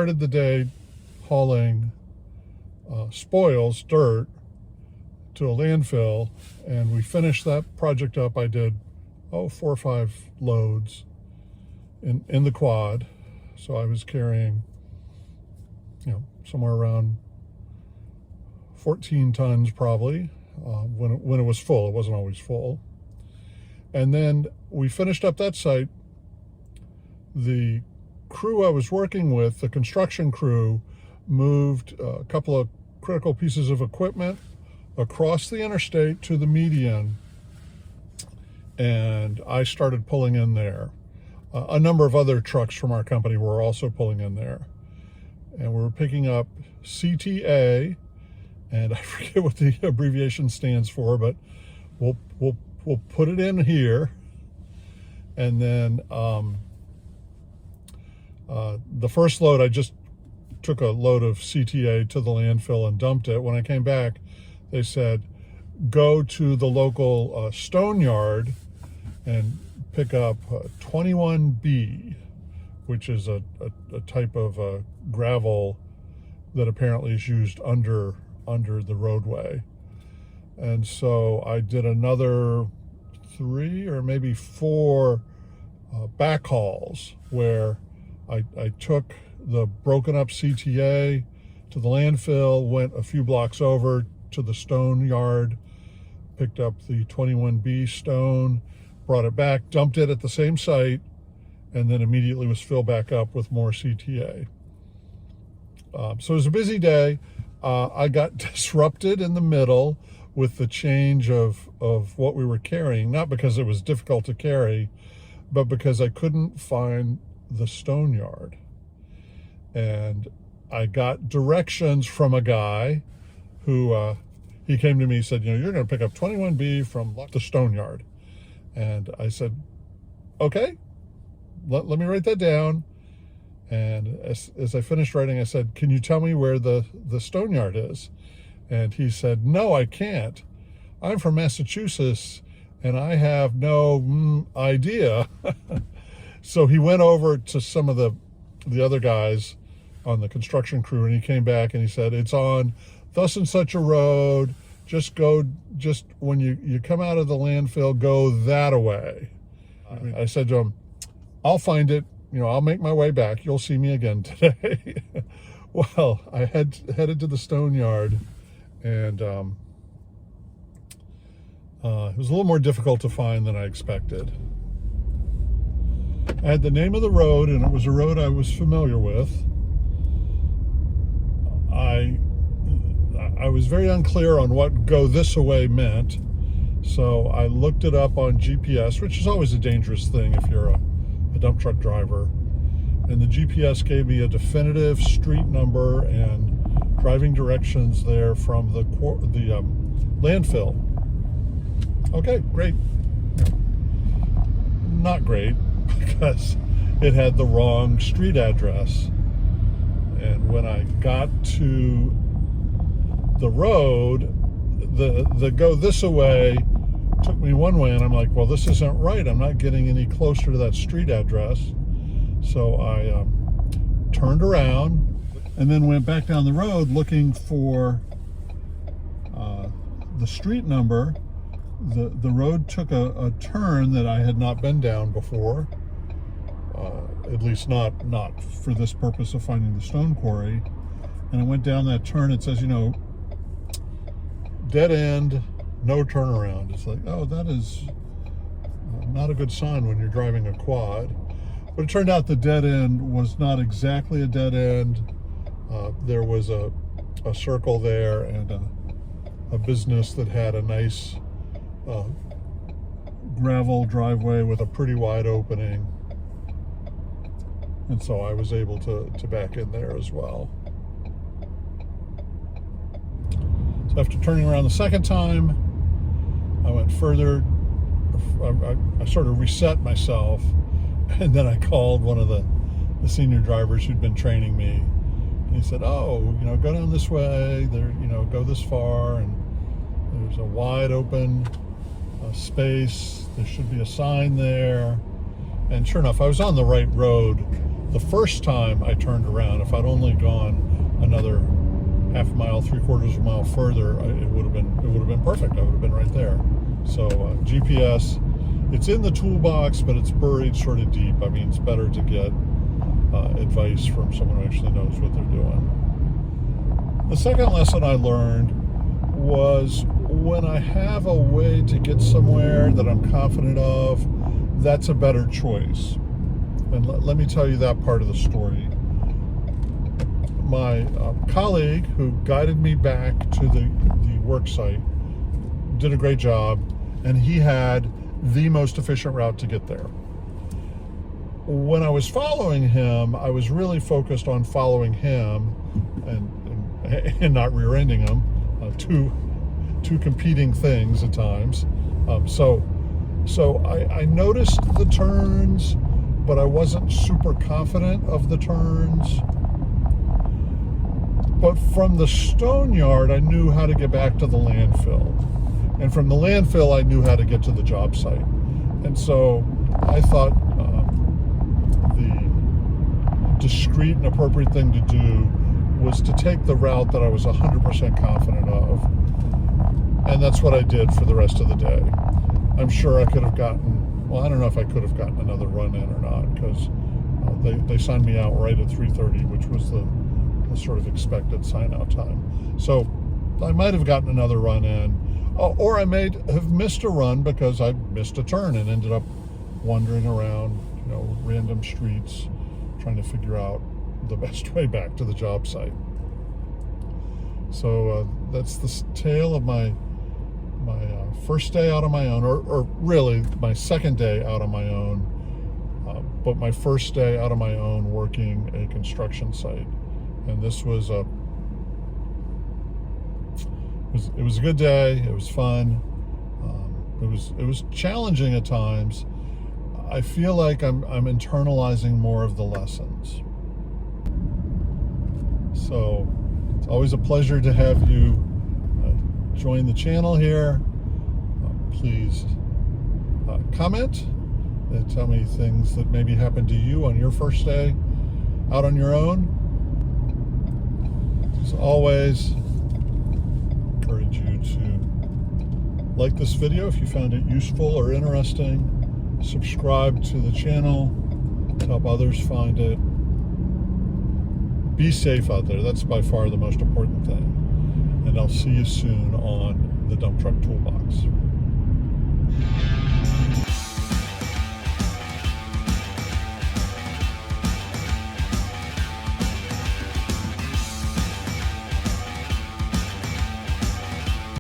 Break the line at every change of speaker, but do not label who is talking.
started the day hauling spoils, dirt, to a landfill, and we finished that project up. I did 4 or 5 loads in the quad, so I was carrying somewhere around 14 tons probably when it was full. It wasn't always full. And then we finished up that site. The crew I was working with, the construction crew, moved a couple of critical pieces of equipment across the interstate to the median, and I started pulling in there. A number of other trucks from our company were also pulling in there, and we were picking up CTA, and I forget what the abbreviation stands for, but we'll put it in here. And then the first load, I just took a load of CTA to the landfill and dumped it. When I came back, they said, go to the local stone yard and pick up 21B, which is a type of gravel that apparently is used under the roadway. And so I did another 3 or maybe 4 back hauls where I took the broken up CTA to the landfill, went a few blocks over to the stone yard, picked up the 21B stone, brought it back, dumped it at the same site, and then immediately was filled back up with more CTA. So it was a busy day. I got disrupted in the middle with the change of what we were carrying, not because it was difficult to carry, but because I couldn't find the stone yard. And I got directions from a guy who he came to me and said, you're going to pick up 21B from the stone yard. And I said, okay, let me write that down. And as I finished writing, I said, can you tell me where the stone yard is? And he said, no, I can't. I'm from Massachusetts and I have no idea. So he went over to some of the other guys on the construction crew, and he came back and he said, it's on thus and such a road. Just when you come out of the landfill, go that way. I said to him, I'll find it. I'll make my way back. You'll see me again today. Well, I headed to the stone yard, and it was a little more difficult to find than I expected. I had the name of the road, and it was a road I was familiar with. I was very unclear on what go this way meant, so I looked it up on GPS, which is always a dangerous thing if you're a dump truck driver. And the GPS gave me a definitive street number and driving directions there from the landfill. Okay, great. Not great, because it had the wrong street address. And when I got to the road, the go this way took me one way, and I'm like, well, this isn't right. I'm not getting any closer to that street address. So I turned around and then went back down the road looking for the street number. The road took a turn that I had not been down before, at least not for this purpose of finding the stone quarry. And I went down that turn. It says, dead end, no turnaround. It's like, oh, that is not a good sign when you're driving a quad. But it turned out the dead end was not exactly a dead end. There was a circle there and a business that had a nice gravel driveway with a pretty wide opening. And so I was able to back in there as well. So after turning around the second time, I went further. I sort of reset myself, and then I called one of the senior drivers who'd been training me, and he said, oh, go down this way, there, go this far, and there's a wide open space. There should be a sign there. And sure enough, I was on the right road the first time I turned around, if I'd only gone another half a mile, 3/4 of a mile further, it would have been perfect. I would have been right there. So GPS, it's in the toolbox, but it's buried sort of deep. I mean, it's better to get advice from someone who actually knows what they're doing. The second lesson I learned was when I have a way to get somewhere that I'm confident of, that's a better choice. And let me tell you that part of the story. My colleague who guided me back to the work site did a great job, and he had the most efficient route to get there. When I was following him, I was really focused on following him and not rear-ending him, two competing things at times. So I noticed the turns, but I wasn't super confident of the turns. But from the stone yard, I knew how to get back to the landfill. And from the landfill, I knew how to get to the job site. And so I thought the discreet and appropriate thing to do was to take the route that I was 100% confident of. And that's what I did for the rest of the day. I'm sure I could have gotten, well, I don't know if I could have gotten another run in or not, because they signed me out right at 3:30, which was the sort of expected sign out time. So I might have gotten another run in, or I may have missed a run because I missed a turn and ended up wandering around, random streets, trying to figure out the best way back to the job site. So that's the tale of my first day out on my own, or really my second day out on my own, but my first day out on my own working a construction site. And this was it was a good day. It was fun. It was challenging at times. I feel like I'm internalizing more of the lessons. So it's always a pleasure to have you join the channel here. Please comment and tell me things that maybe happened to you on your first day out on your own. As always, encourage you to like this video if you found it useful or interesting. Subscribe to the channel to help others find it. Be safe out there. That's by far the most important thing. And I'll see you soon on the Dump Truck Toolbox.